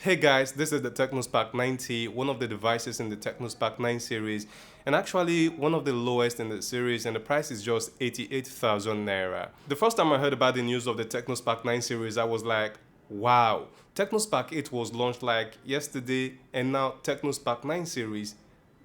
Hey guys, this is the Tecno Spark 90, one of the devices in the Tecno Spark 9 series, and actually one of the lowest in the series, and the price is just 88,000 naira. The first time I heard about the news of the Tecno Spark 9 series, I was like, wow, Tecno Spark 8 was launched like yesterday, and now Tecno Spark 9 series.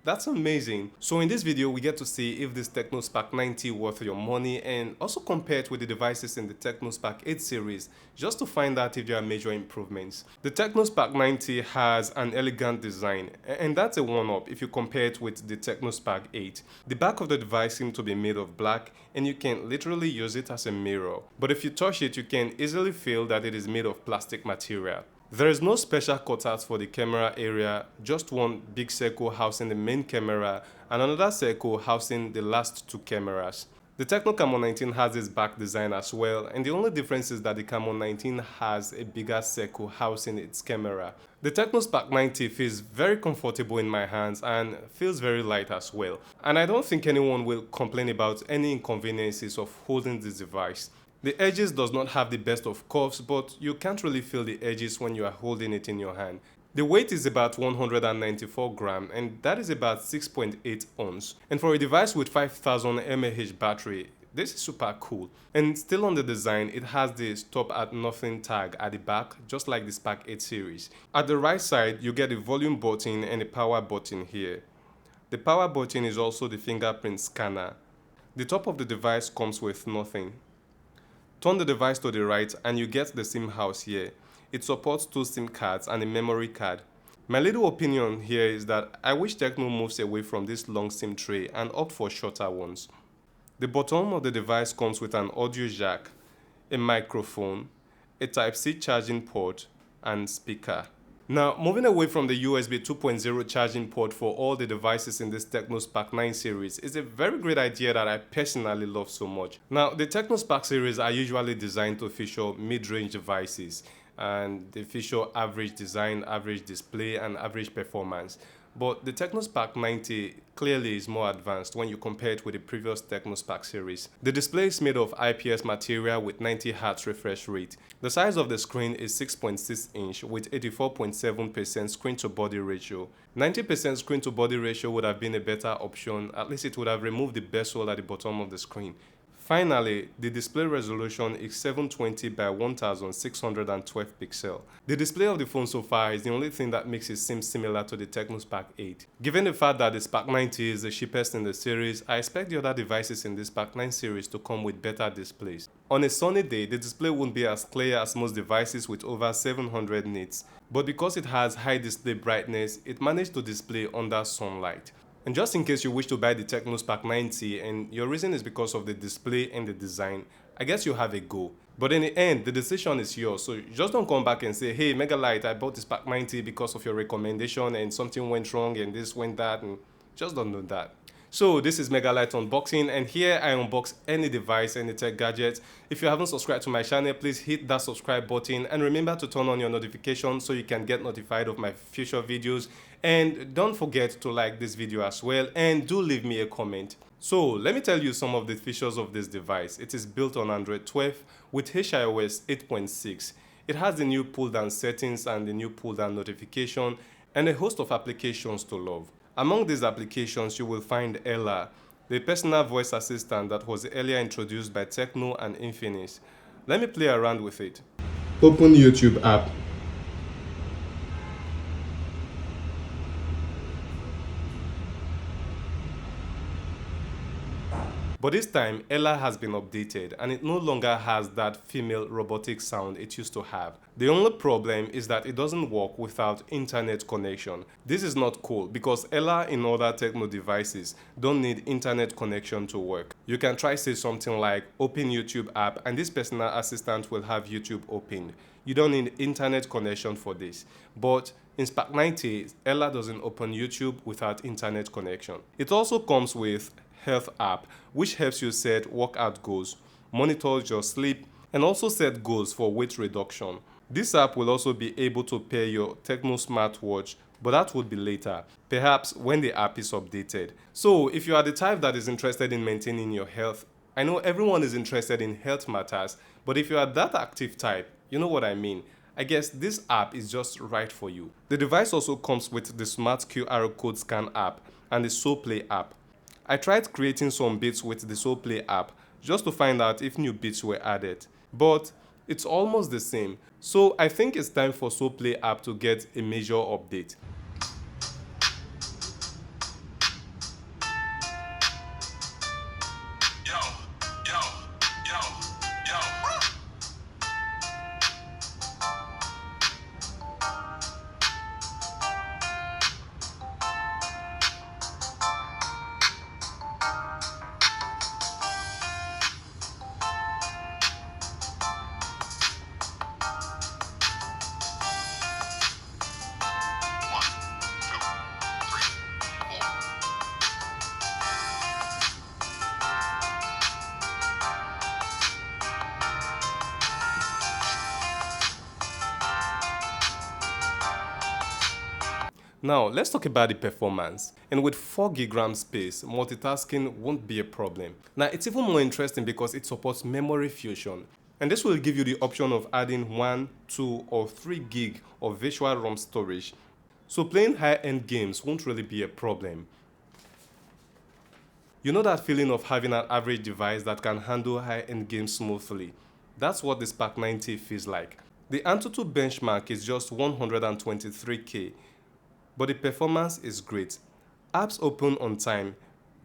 That's amazing. So in this video, we get to see if this Tecno Spark 90 worth your money and also compare it with the devices in the Tecno Spark 8 series just to find out if there are major improvements. The Tecno Spark 90 has an elegant design and that's a one-up if you compare it with the Tecno Spark 8. The back of the device seems to be made of black and you can literally use it as a mirror. But if you touch it, you can easily feel that it is made of plastic material. There is no special cutouts for the camera area, just one big circle housing the main camera and another circle housing the last two cameras. The Tecno Camo 19 has its back design as well, and the only difference is that the Camo 19 has a bigger circle housing its camera. The Tecno Spark 90 feels very comfortable in my hands and feels very light as well. And I don't think anyone will complain about any inconveniences of holding this device. The edges does not have the best of curves, but you can't really feel the edges when you are holding it in your hand. The weight is about 194 grams and that is about 6.8 ounces. And for a device with 5000 mAh battery, this is super cool. And still on the design, it has the stop at nothing tag at the back, just like the Spark 8 series. At the right side, you get a volume button and a power button here. The power button is also the fingerprint scanner. The top of the device comes with nothing. Turn the device to the right and you get the SIM house here. It supports 2 SIM cards and a memory card. My little opinion here is that I wish Tecno moves away from this long SIM tray and opt for shorter ones. The bottom of the device comes with an audio jack, a microphone, a Type-C charging port, and speaker. Now, moving away from the USB 2.0 charging port for all the devices in this Tecno Spark 9 series is a very great idea that I personally love so much. Now, the Tecno Spark series are usually designed to feature mid-range devices and they feature average design, average display, and average performance. But the Tecno Spark 90 clearly is more advanced when you compare it with the previous Tecno Spark series. The display is made of IPS material with 90Hz refresh rate. The size of the screen is 6.6 inch with 84.7% screen to body ratio. 90% screen to body ratio would have been a better option, at least it would have removed the bezel at the bottom of the screen. Finally, the display resolution is 720 by 1612 pixels. The display of the phone so far is the only thing that makes it seem similar to the Tecno Spark 8. Given the fact that the Spark 90 is the cheapest in the series, I expect the other devices in the Spark 9 series to come with better displays. On a sunny day, the display won't be as clear as most devices with over 700 nits, but because it has high display brightness, it managed to display under sunlight. And just in case you wish to buy the Tecno Spark 90 and your reason is because of the display and the design, I guess you have a go. But in the end, the decision is yours, so just don't come back and say, hey Megalite, I bought the Spark 90 because of your recommendation and something went wrong and this went that, and just don't do that. So this is Megalite Unboxing, and here I unbox any device, any tech gadget. If you haven't subscribed to my channel, please hit that subscribe button and remember to turn on your notifications so you can get notified of my future videos. And don't forget to like this video as well and do leave me a comment. So let me tell you some of the features of this device. It is built on Android 12 with HiOS 8.6. It has the new pull down settings and the new pull down notification and a host of applications to love. Among these applications, you will find Ella, the personal voice assistant that was earlier introduced by Tecno and Infinix. Let me play around with it. Open YouTube app. But this time, Ella has been updated and it no longer has that female robotic sound it used to have. The only problem is that it doesn't work without internet connection. This is not cool because Ella in other Tecno devices don't need internet connection to work. You can try say something like open YouTube app and this personal assistant will have YouTube opened. You don't need internet connection for this. But in Spark 90, Ella doesn't open YouTube without internet connection. It also comes with Health app, which helps you set workout goals, monitors your sleep, and also set goals for weight reduction. This app will also be able to pair your Tecno smartwatch, but that would be later, perhaps when the app is updated. So if you are the type that is interested in maintaining your health, I know everyone is interested in health matters, but if you are that active type, you know what I mean. I guess this app is just right for you. The device also comes with the Smart QR code scan app and the So Play app. I tried creating some beats with the So Play app just to find out if new beats were added, but it's almost the same. So I think it's time for So Play app to get a major update. Now, let's talk about the performance. And with 4GB RAM space, multitasking won't be a problem. Now, it's even more interesting because it supports memory fusion. And this will give you the option of adding 1, 2, or 3GB of virtual ROM storage. So playing high-end games won't really be a problem. You know that feeling of having an average device that can handle high-end games smoothly? That's what the Spark 90 feels like. The Antutu benchmark is just 123K. But the performance is great. Apps open on time,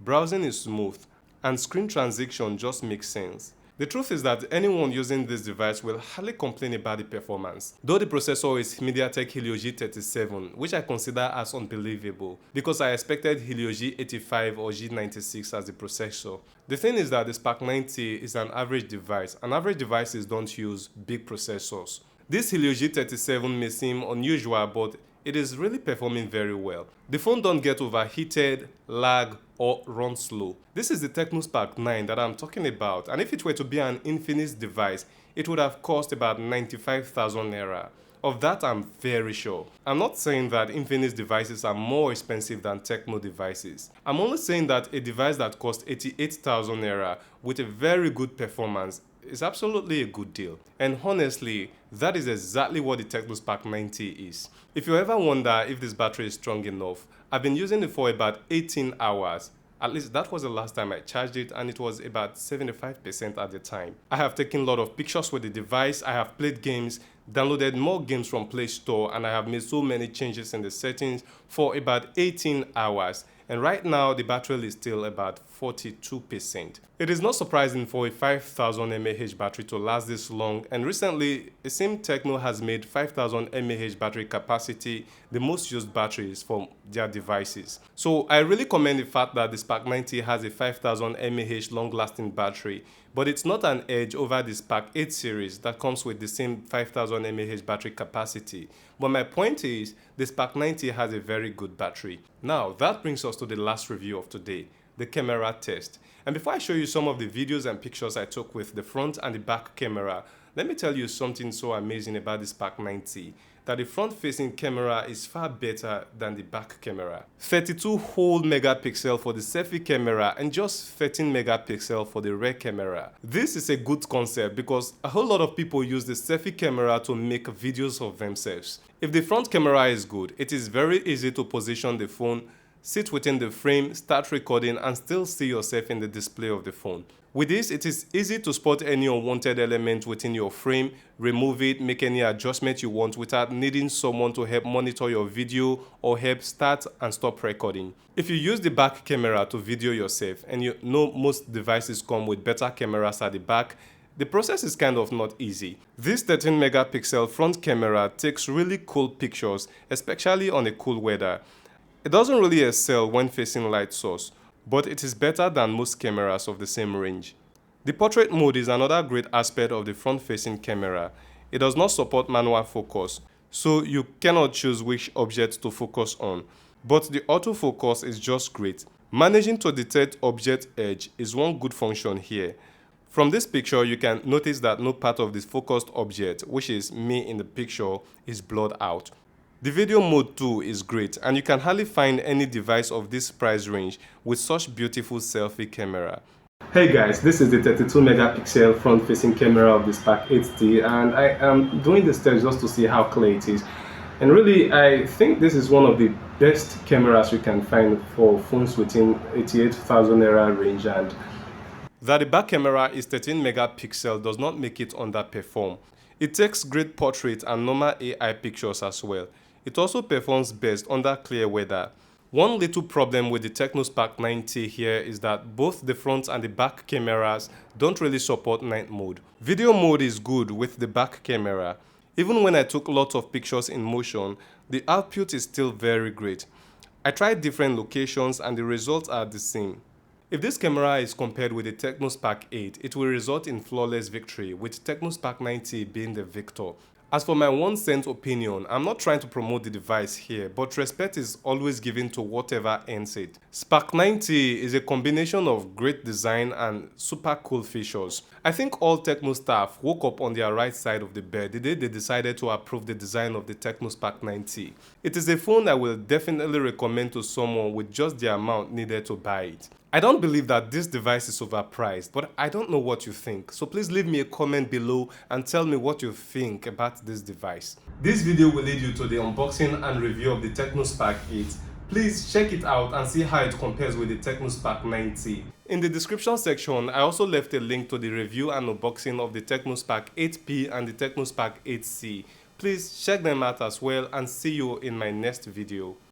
browsing is smooth, and screen transition just makes sense. The truth is that anyone using this device will hardly complain about the performance. Though the processor is MediaTek Helio G37, which I consider as unbelievable because I expected Helio G85 or G96 as the processor. The thing is that the Spark 90 is an average device, and average devices don't use big processors. This Helio G37 may seem unusual, but it is really performing very well. The phone don't get overheated, lag, or run slow. This is the Tecno Spark 9 that I'm talking about, and if it were to be an Infinix device, it would have cost about 95,000 naira. Of that, I'm very sure. I'm not saying that Infinix devices are more expensive than Tecno devices. I'm only saying that a device that costs 88,000 naira with a very good performance is absolutely a good deal. And honestly, that is exactly what the Tecno Spark 90 is. If you ever wonder if this battery is strong enough, I've been using it for about 18 hours. At least that was the last time I charged it, and it was about 75% at the time. I have taken a lot of pictures with the device, I have played games, downloaded more games from Play Store, and I have made so many changes in the settings for about 18 hours. And right now the battery is still about 42%. It is not surprising for a 5000 mAh battery to last this long, and recently it seems Tecno has made 5000 mAh battery capacity the most used batteries for their devices. So I really commend the fact that the Spark 90 has a 5000 mAh long-lasting battery, but it's not an edge over the Spark 8 series that comes with the same 5000 mAh battery capacity. But my point is, the Spark 90 has a very good battery. Now, that brings us to the last review of today, the camera test. And before I show you some of the videos and pictures I took with the front and the back camera, let me tell you something so amazing about the Spark 90, that the front-facing camera is far better than the back camera. 32 whole megapixel for the selfie camera and just 13 megapixel for the rear camera. This is a good concept because a whole lot of people use the selfie camera to make videos of themselves. If the front camera is good, it is very easy to position the phone, sit within the frame, start recording, and still see yourself in the display of the phone. With this, it is easy to spot any unwanted element within your frame, remove it, make any adjustment you want without needing someone to help monitor your video or help start and stop recording. If you use the back camera to video yourself, and you know most devices come with better cameras at the back, the process is kind of not easy. This 13 megapixel front camera takes really cool pictures, especially on a cool weather. It doesn't really excel when facing light source, but it is better than most cameras of the same range. The portrait mode is another great aspect of the front-facing camera. It does not support manual focus, so you cannot choose which object to focus on, but the autofocus is just great. Managing to detect object edge is one good function here. From this picture, you can notice that no part of this focused object, which is me in the picture, is blurred out. The video mode too is great, and you can hardly find any device of this price range with such beautiful selfie camera. Hey guys, this is the 32 megapixel front facing camera of the Spark 8T, and I am doing this test just to see how clear it is. And really, I think this is one of the best cameras you can find for phones within 88,000 naira range. And that the back camera is 13 megapixel does not make it underperform. It takes great portrait and normal AI pictures as well. It also performs best under clear weather. One little problem with the Tecno Spark 90 here is that both the front and the back cameras don't really support night mode. Video mode is good with the back camera. Even when I took lots of pictures in motion, the output is still very great. I tried different locations and the results are the same. If this camera is compared with the Tecno Spark 8, it will result in flawless victory, with Tecno Spark 90 being the victor. As for my 1 cent opinion, I'm not trying to promote the device here, but respect is always given to whatever earns it. Spark 90 is a combination of great design and super cool features. I think all Tecno staff woke up on their right side of the bed the day they decided to approve the design of the Tecno Spark 90. It is a phone I will definitely recommend to someone with just the amount needed to buy it. I don't believe that this device is overpriced, but I don't know what you think. So please leave me a comment below and tell me what you think about this device. This video will lead you to the unboxing and review of the Tecno Spark 8. Please check it out and see how it compares with the Tecno Spark 90. In the description section, I also left a link to the review and unboxing of the Tecno Spark 8P and the Tecno Spark 8C. Please check them out as well and see you in my next video.